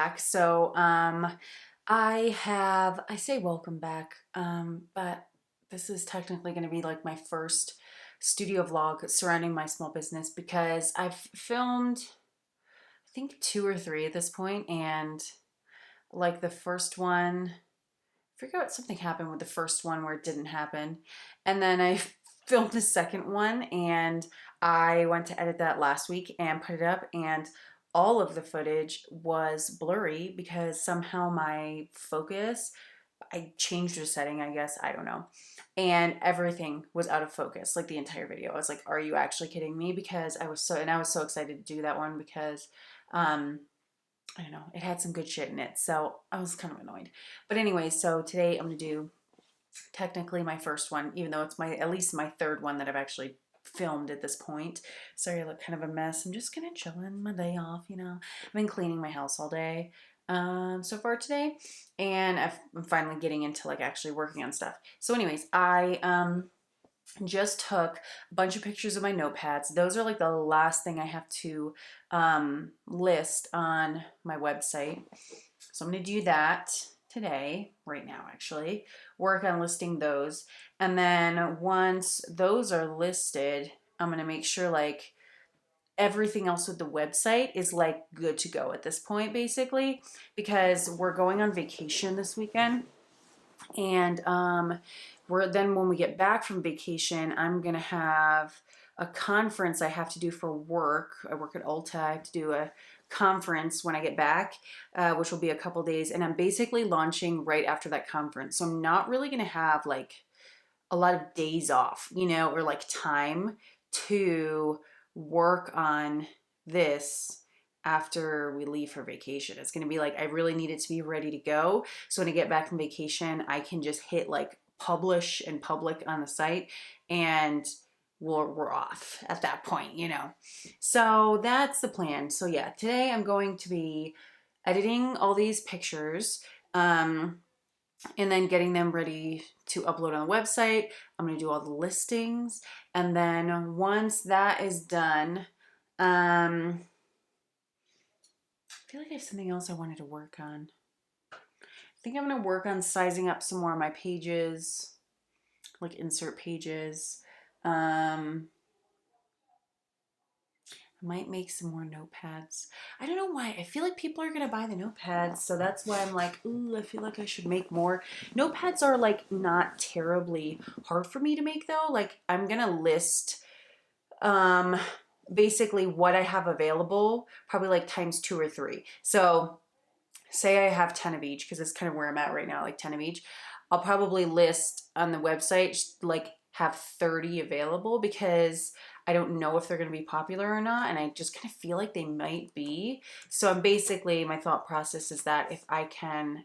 back. So I say welcome back, but this is technically going to be like my first studio vlog surrounding my small business because I've filmed, I think, two or three at this point, and like the first one, I forgot something happened with the first one where it didn't happen, and then I filmed the second one, and I went to edit that last week and put it up, and all of the footage was blurry because somehow my focus, I changed the setting, I guess, I don't know. And everything was out of focus, like the entire video. I was like, are you actually kidding me? Because I was so excited to do that one because I don't know, it had some good shit in it. So I was kind of annoyed. But anyway, so today I'm gonna do technically my first one, even though it's at least my third one that I've actually filmed at this point. Sorry, I look kind of a mess. I'm just gonna chill in my day off, you know. I've been cleaning my house all day so far today, and I'm finally getting into like actually working on stuff. So anyways, I just took a bunch of pictures of my notepads. Those are like the last thing I have to list on my website. So I'm gonna do that today, right now actually, work on listing those. And then once those are listed, I'm gonna make sure like everything else with the website is like good to go at this point, basically, because we're going on vacation this weekend. And then when we get back from vacation, I'm gonna have a conference I have to do for work. I work at Ulta. I have to do a conference when I get back, which will be a couple days, and I'm basically launching right after that conference. So I'm not really gonna have like a lot of days off, you know, or like time to work on this after we leave for vacation. It's going to be like, I really need it to be ready to go. So when I get back from vacation, I can just hit like publish and public on the site, and we're off at that point, you know. So that's the plan. So yeah, today I'm going to be editing all these pictures, and then getting them ready to upload on the website. I'm going to do all the listings. And then once that is done, I feel like I have something else I wanted to work on. I think I'm going to work on sizing up some more of my pages, like insert pages. I might make some more notepads. I don't know why. I feel like people are going to buy the notepads. So that's why I'm like, ooh, I feel like I should make more. Notepads are like not terribly hard for me to make though. Like I'm going to list basically what I have available, probably like times 2 or 3. So say I have 10 of each, because it's kind of where I'm at right now, like 10 of each. I'll probably list on the website, like have 30 available, because I don't know if they're going to be popular or not, and I just kind of feel like they might be. So I'm basically, my thought process is that if I can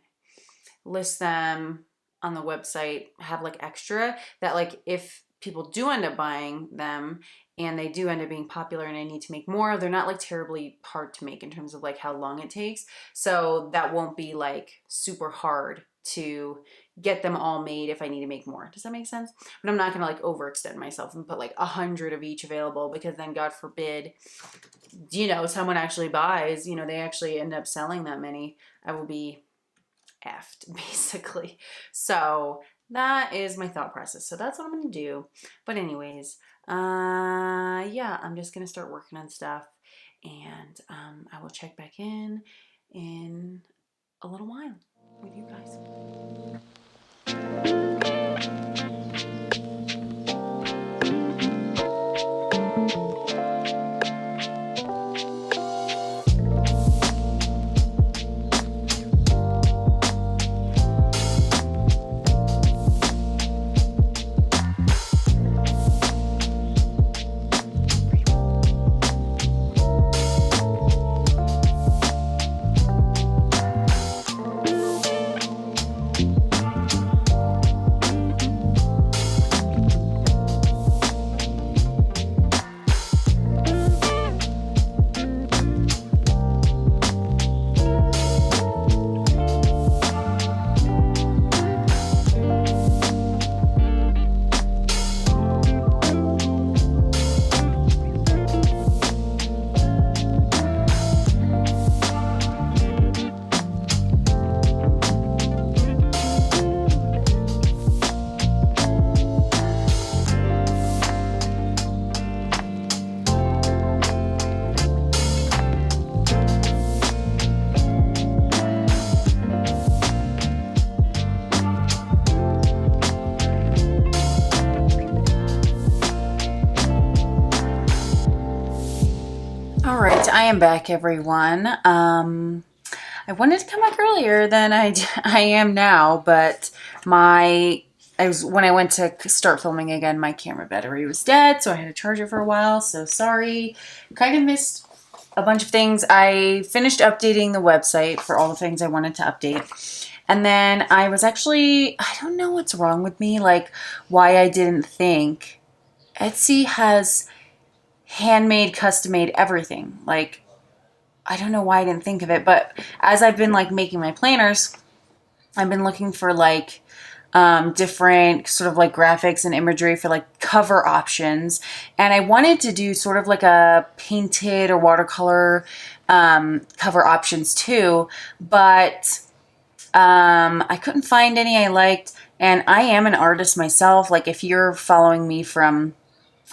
list them on the website, have like extra, that like if people do end up buying them and they do end up being popular and I need to make more, they're not like terribly hard to make in terms of like how long it takes. So that won't be like super hard to get them all made if I need to make more. Does that make sense? But I'm not gonna like overextend myself and put like 100 of each available, because then God forbid, you know, someone actually buys, you know, they actually end up selling that many, I will be effed basically. So that is my thought process. So that's what I'm gonna do. But anyways, yeah, I'm just gonna start working on stuff, and I will check back in a little while with you guys. I am back, everyone. I wanted to come back earlier than I am now, but when I went to start filming again, my camera battery was dead, so I had to charge it for a while. So sorry, kind of missed a bunch of things. I finished updating the website for all the things I wanted to update. And then I was actually, I don't know what's wrong with me, like why I didn't think Etsy has handmade, custom made everything. Like, I don't know why I didn't think of it, but as I've been like making my planners, I've been looking for like different sort of like graphics and imagery for like cover options. And I wanted to do sort of like a painted or watercolor cover options too, but I couldn't find any I liked. And I am an artist myself. Like if you're following me from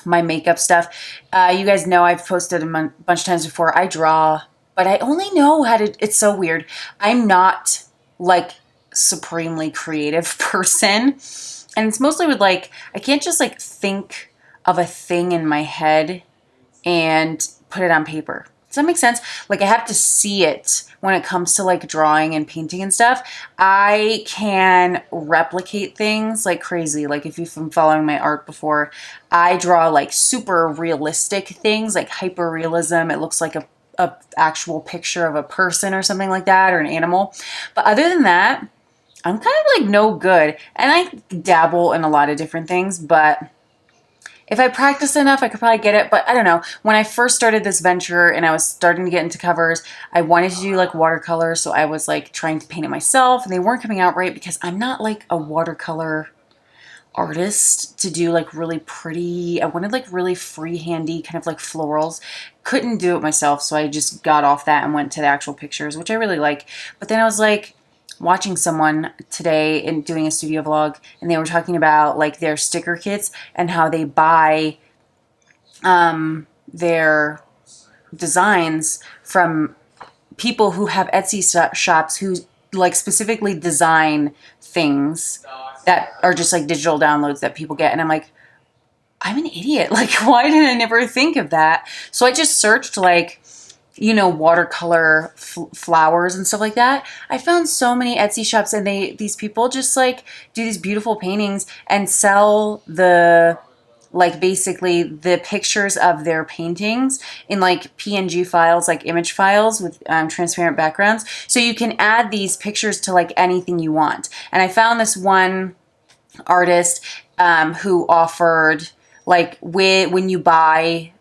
my makeup stuff, you guys know I've posted a bunch of times before. I draw, but I only know how to, it's so weird. I'm not like supremely creative person. And it's mostly with like, I can't just like think of a thing in my head and put it on paper. Does that make sense? Like I have to see it when it comes to like drawing and painting and stuff. I can replicate things like crazy. Like if you've been following my art before, I draw like super realistic things, like hyper realism. It looks like a actual picture of a person or something like that, or an animal. But other than that, I'm kind of like no good. And I dabble in a lot of different things, but if I practice enough, I could probably get it. But I don't know. When I first started this venture and I was starting to get into covers, I wanted to do like watercolor. So I was like trying to paint it myself, and they weren't coming out right because I'm not like a watercolor artist to do like really pretty. I wanted like really freehandy kind of like florals. Couldn't do it myself, so I just got off that and went to the actual pictures, which I really like. But then I was like watching someone today and doing a studio vlog, and they were talking about like their sticker kits and how they buy their designs from people who have Etsy shops who like specifically design things that are just like digital downloads that people get. And I'm like, I'm an idiot. Like, why did I never think of that? So I just searched like, you know, watercolor flowers and stuff like that. I found so many Etsy shops, and these people just like do these beautiful paintings and sell the like basically the pictures of their paintings in like PNG files, like image files with transparent backgrounds. So you can add these pictures to like anything you want. And I found this one artist who offered like when you buy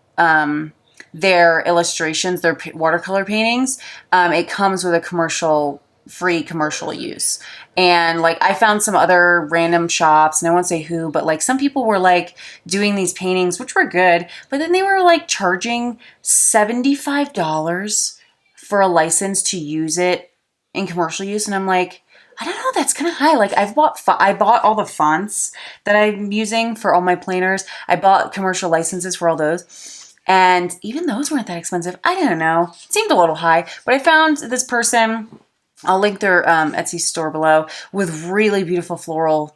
their illustrations, their watercolor paintings, it comes with a free commercial use. And like I found some other random shops, and I won't say who, but like some people were like doing these paintings, which were good, but then they were like charging $75 for a license to use it in commercial use. And I'm like, I don't know, that's kind of high. Like I bought all the fonts that I'm using for all my planners. I bought commercial licenses for all those. And even those weren't that expensive. I don't know. It seemed a little high. But I found this person, I'll link their Etsy store below, with really beautiful floral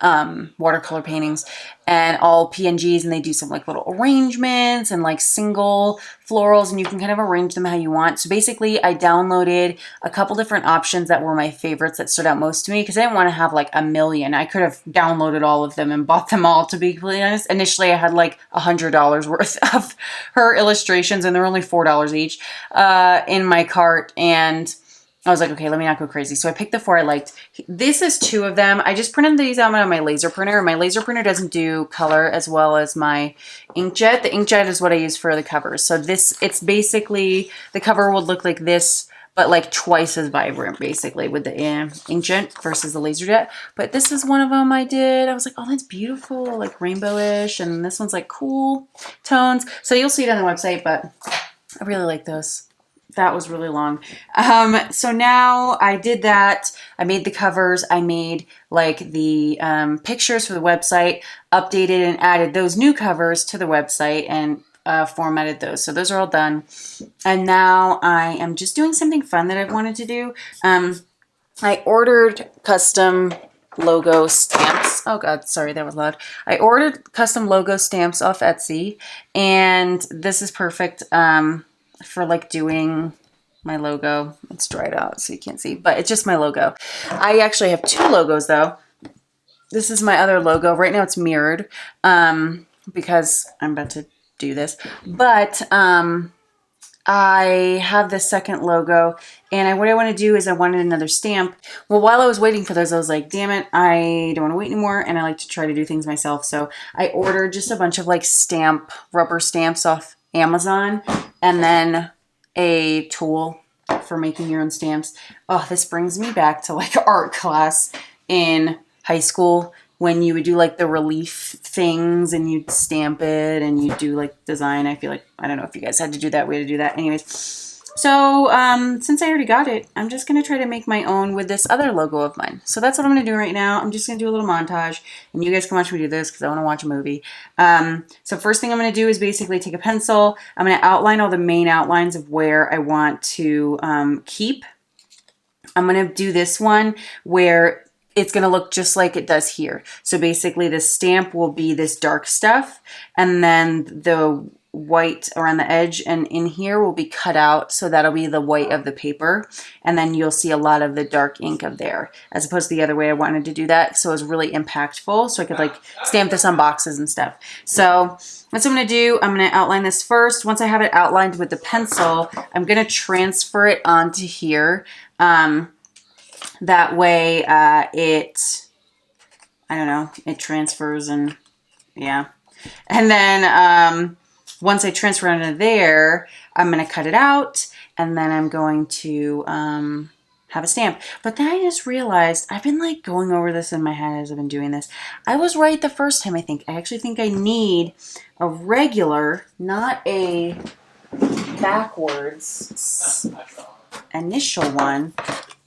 watercolor paintings and all PNGs, and they do some like little arrangements and like single florals, and you can kind of arrange them how you want. So basically I downloaded a couple different options that were my favorites that stood out most to me, because I didn't want to have like a million. I could have downloaded all of them and bought them all, to be completely honest. Initially I had like $100 worth of her illustrations, and they're only $4 each in my cart, and I was like, okay, let me not go crazy. So I picked the 4 I liked. This is 2 of them. I just printed these out on my laser printer. My laser printer doesn't do color as well as my inkjet. The inkjet is what I use for the covers. So it's basically, the cover would look like this, but like twice as vibrant, basically, with the inkjet versus the laser jet. But this is one of them I did. I was like, oh, that's beautiful, like rainbowish. And this one's like cool tones. So you'll see it on the website, but I really like those. That was really long. So now I did that. I made the covers. I made like the pictures for the website, updated and added those new covers to the website, and formatted those. So those are all done. And now I am just doing something fun that I've wanted to do. I ordered custom logo stamps. Oh God, sorry, that was loud. I ordered custom logo stamps off Etsy, and this is perfect. for like doing my logo. It's dried out so you can't see, but it's just my logo. I actually have 2 logos though. This is my other logo. Right now it's mirrored because I'm about to do this, but I have the second logo, and what I want to do is I wanted another stamp. Well, while I was waiting for those, I was like, damn it, I don't want to wait anymore, and I like to try to do things myself. So I ordered just a bunch of like rubber stamps off Amazon, and then a tool for making your own stamps. Oh, this brings me back to like art class in high school, when you would do like the relief things and you'd stamp it and you'd do like design. I feel like, I don't know if you guys had to do that. We had to do that. Anyways, so since I already got it, I'm just going to try to make my own with this other logo of mine. So that's what I'm going to do right now. I'm just going to do a little montage, and you guys can watch me do this because I want to watch a movie. So first thing I'm going to do is basically take a pencil. I'm going to outline all the main outlines of where I want to keep. I'm going to do this one where it's going to look just like it does here. So basically the stamp will be this dark stuff, and then the white around the edge and in here will be cut out. So that'll be the white of the paper. And then you'll see a lot of the dark ink of there, as opposed to the other way I wanted to do that. So it was really impactful. So I could like stamp this on boxes and stuff. So that's what I'm going to do. I'm going to outline this first. Once I have it outlined with the pencil, I'm going to transfer it onto here. That way I don't know, it transfers, and yeah. And then once I transfer onto there, I'm going to cut it out, and then I'm going to have a stamp. But then I just realized, I've been like going over this in my head as I've been doing this. I was right the first time, I think. I actually think I need a regular, not a backwards initial one.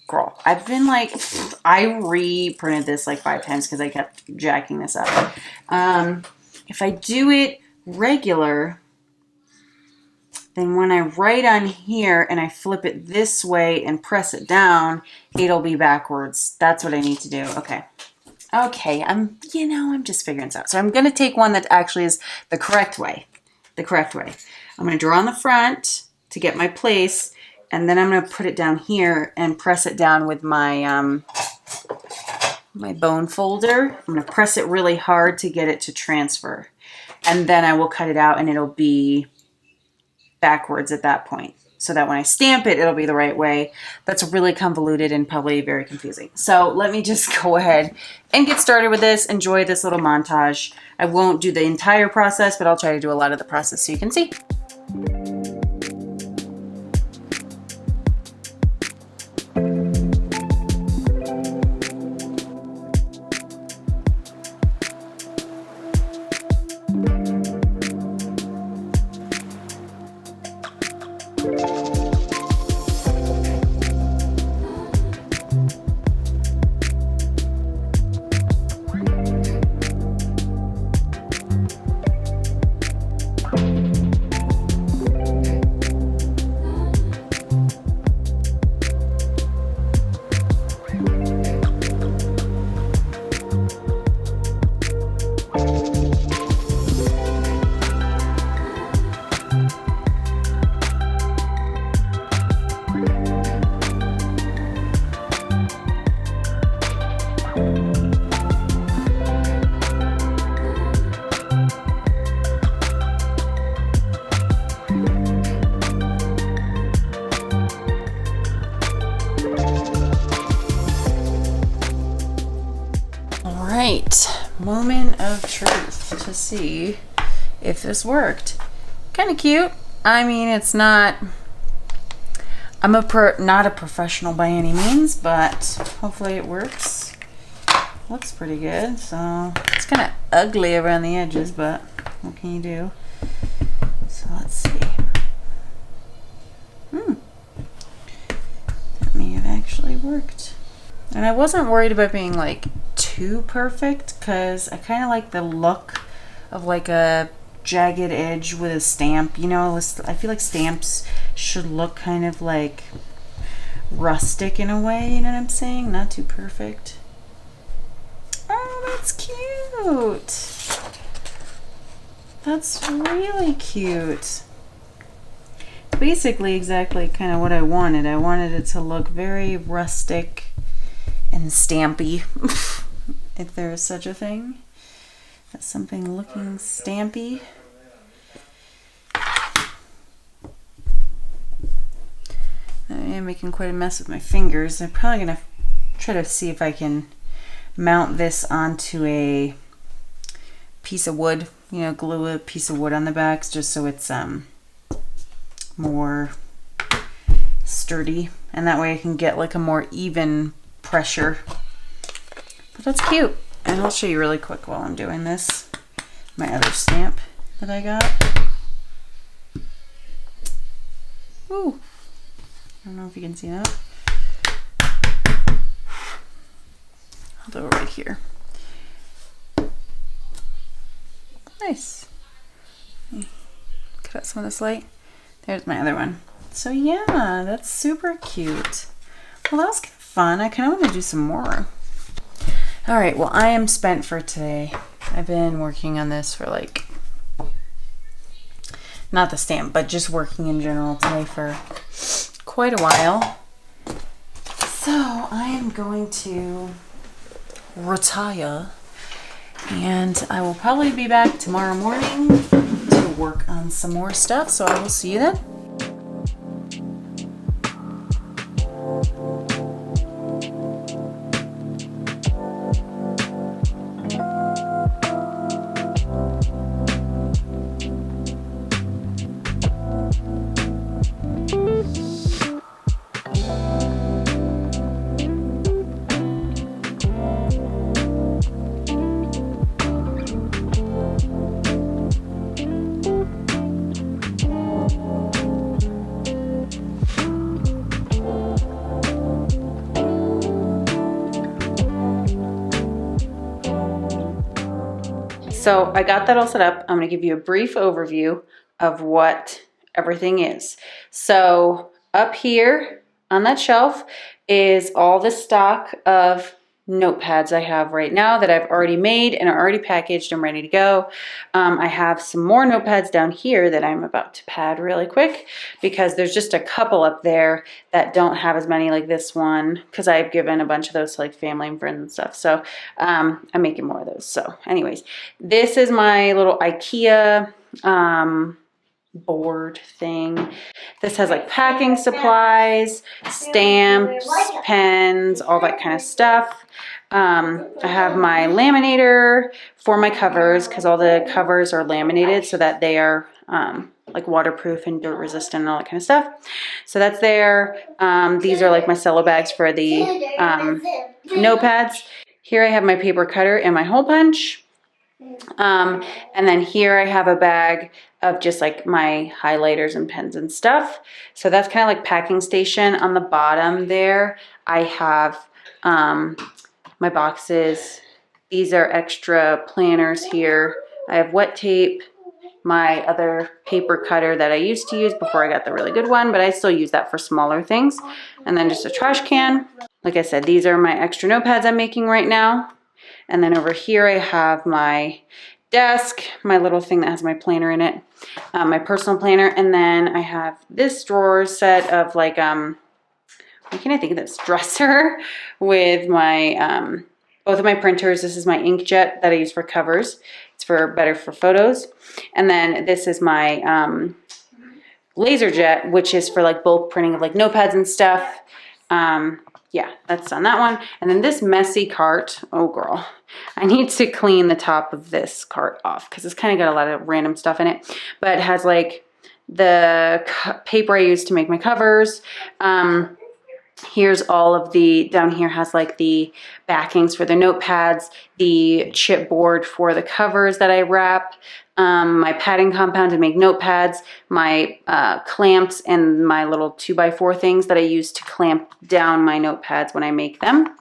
Girl, I've been like, I reprinted this like 5 times because I kept jacking this up. If I do it regular, then when I write on here and I flip it this way and press it down, it'll be backwards. That's what I need to do. Okay. Okay, I'm just figuring this out. So I'm going to take one that actually is the correct way. The correct way. I'm going to draw on the front to get my place. And then I'm going to put it down here and press it down with my my bone folder. I'm going to press it really hard to get it to transfer. And then I will cut it out, and it'll be backwards at that point. So that when I stamp it, it'll be the right way. That's really convoluted and probably very confusing. So let me just go ahead and get started with this. Enjoy this little montage. I won't do the entire process, but I'll try to do a lot of the process so you can see. Moment of truth to see if this worked. Kind of cute. I mean, it's not, I'm not a professional by any means, but hopefully it works. Looks pretty good. So it's kind of ugly around the edges, but what can you do? So let's see. That may have actually worked. And I wasn't worried about being like too perfect, because I kind of like the look of like a jagged edge with a stamp. You know, I feel like stamps should look kind of like rustic in a way, you know what I'm saying? Not too perfect. Oh, that's cute. That's really cute. basically exactly kind of what I wanted. I wanted it to look very rustic and stampy, if there is such a thing. That's something looking stampy. I am making quite a mess with my fingers. I'm probably gonna try to see if I can mount this onto a piece of wood, you know, glue a piece of wood on the backs just so it's more sturdy, and that way I can get like a more even pressure. But that's cute, and I'll show you really quick while I'm doing this my other stamp that I got. Ooh, I don't know if you can see that. I'll do it right here. Nice. Cut out some of this light. There's my other one. So yeah, that's super cute. Well, that was kind of fun. I kind of want to do some more. All right, well, I am spent for today. I've been working on this for like, not the stamp, but just working in general today for quite a while. So I am going to retire, and I will probably be back tomorrow morning to work on some more stuff. So I will see you then. So I got that all set up. I'm going to give you a brief overview of what everything is. So up here on that shelf is all the stock of notepads I have right now that I've already made and are already packaged and ready to go. I have some more notepads down here that I'm about to pad really quick because there's just a couple up there that don't have as many like this one, because I've given a bunch of those to like family and friends and stuff. So I'm making more of those. So anyways, this is my little IKEA board thing. This has like packing supplies, stamps, pens, all that kind of stuff. I have my laminator for my covers because all the covers are laminated so that they are like waterproof and dirt resistant and all that kind of stuff. So that's there. These are like my cello bags for the notepads. Here I have my paper cutter and my hole punch. And then here I have a bag of just like my highlighters and pens and stuff. So that's kind of like packing station. On the bottom there, I have my boxes. These are extra planners here. I have wet tape, my other paper cutter that I used to use before I got the really good one, but I still use that for smaller things. And then just a trash can. Like I said, these are my extra notepads I'm making right now. And then over here I have my desk, my little thing that has my planner in it, my personal planner. And then I have this drawer set of like, what can I think of this? Dresser with my, both of my printers. This is my inkjet that I use for covers. It's better for photos. And then this is my laser jet, which is for like bulk printing of like notepads and stuff. Yeah, that's on that one. And then this messy cart, oh girl, I need to clean the top of this cart off because it's kind of got a lot of random stuff in it. But it has like the paper I use to make my covers. Here's all of the, down here has like the backings for the notepads, the chipboard for the covers that I wrap, my padding compound to make notepads, my clamps, and my little 2x4 things that I use to clamp down my notepads when I make them.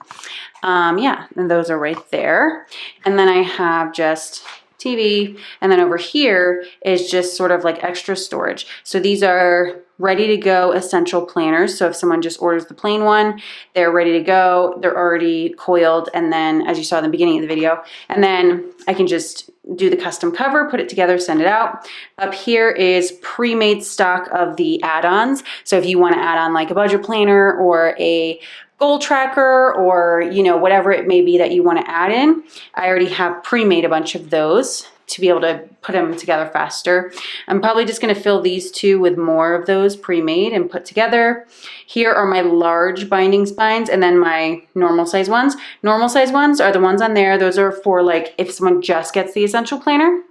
Yeah, and those are right there. And then I have just TV. And then over here is just sort of like extra storage. So these are ready to go essential planners. So if someone just orders the plain one, they're ready to go. They're already coiled. And then as you saw in the beginning of the video, and then I can just do the custom cover, put it together, send it out. Up here is pre-made stock of the add-ons. So if you want to add on like a budget planner or a goal tracker or, you know, whatever it may be that you want to add in, I already have pre-made a bunch of those to be able to put them together faster. I'm probably just going to fill these two with more of those pre-made and put together. Here are my large binding spines and then my normal size ones. Normal size ones are the ones on there. Those are for like if someone just gets the essential planner.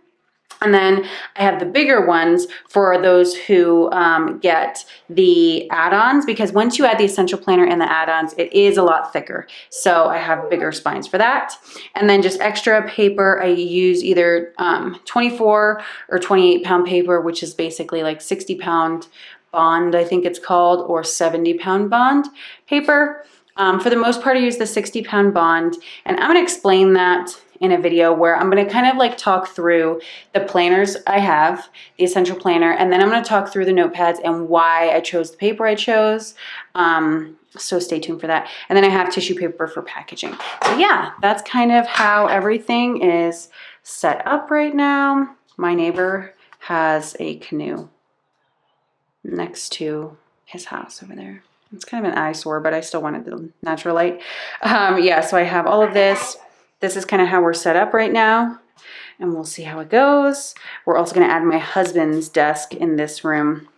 And then I have the bigger ones for those who get the add-ons, because once you add the essential planner and the add-ons, it is a lot thicker. So I have bigger spines for that. And then just extra paper, I use either 24 or 28 pound paper, which is basically like 60 pound bond, I think it's called, or 70 pound bond paper. For the most part, I use the 60 pound bond, and I'm gonna explain that in a video where I'm going to kind of like talk through the planners I have, the essential planner, and then I'm going to talk through the notepads and why I chose the paper I chose. So stay tuned for that. And then I have tissue paper for packaging. So yeah, that's kind of how everything is set up right now. My neighbor has a canoe next to his house over there. It's kind of an eyesore, but I still wanted the natural light. Yeah, so I have all of this. This is kind of how we're set up right now, and we'll see how it goes. We're also going to add my husband's desk in this room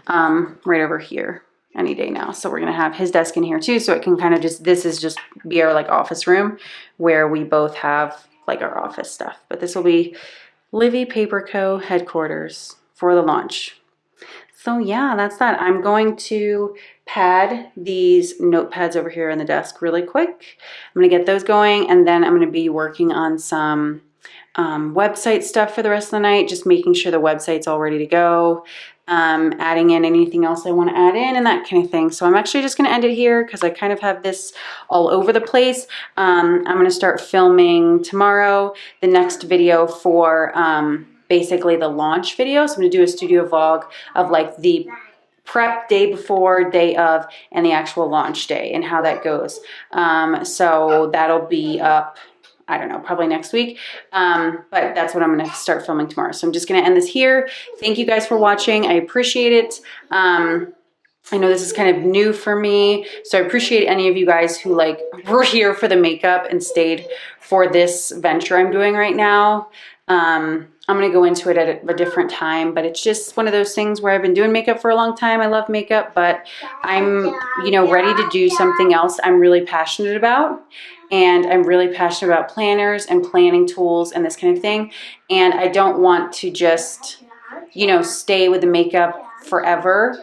right over here any day now. So we're going to have his desk in here too, so it can kind of just, this is just be our like office room where we both have like our office stuff. But this will be Livy Paper Co. headquarters for the launch. So yeah, that's that. I'm going to pad these notepads over here on the desk really quick. I'm gonna get those going, and then I'm gonna be working on some website stuff for the rest of the night, just making sure the website's all ready to go, adding in anything else I wanna add in and that kind of thing. So I'm actually just gonna end it here because I kind of have this all over the place. I'm gonna start filming tomorrow, the next video for basically the launch video. So I'm gonna do a studio vlog of like the prep day before, day of, and the actual launch day and how that goes. So that'll be up, I don't know, probably next week. But that's what I'm gonna start filming tomorrow. So I'm just gonna end this here. Thank you guys for watching. I appreciate it. I know this is kind of new for me, so I appreciate any of you guys who like were here for the makeup and stayed for this venture I'm doing right now. I'm going to go into it at a different time, but it's just one of those things where I've been doing makeup for a long time. I love makeup, but I'm, you know, ready to do something else I'm really passionate about. And I'm really passionate about planners and planning tools and this kind of thing. And I don't want to just, you know, stay with the makeup forever.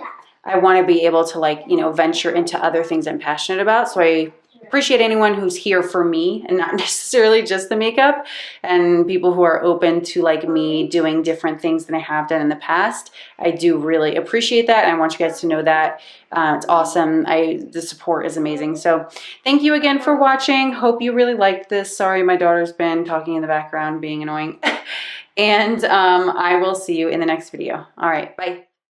I want to be able to like, you know, venture into other things I'm passionate about. So I appreciate anyone who's here for me and not necessarily just the makeup, and people who are open to like me doing different things than I have done in the past. I do really appreciate that, and I want you guys to know that. It's awesome. The support is amazing. So thank you again for watching. Hope you really liked this. Sorry, my daughter's been talking in the background being annoying. And I will see you in the next video. All right, bye.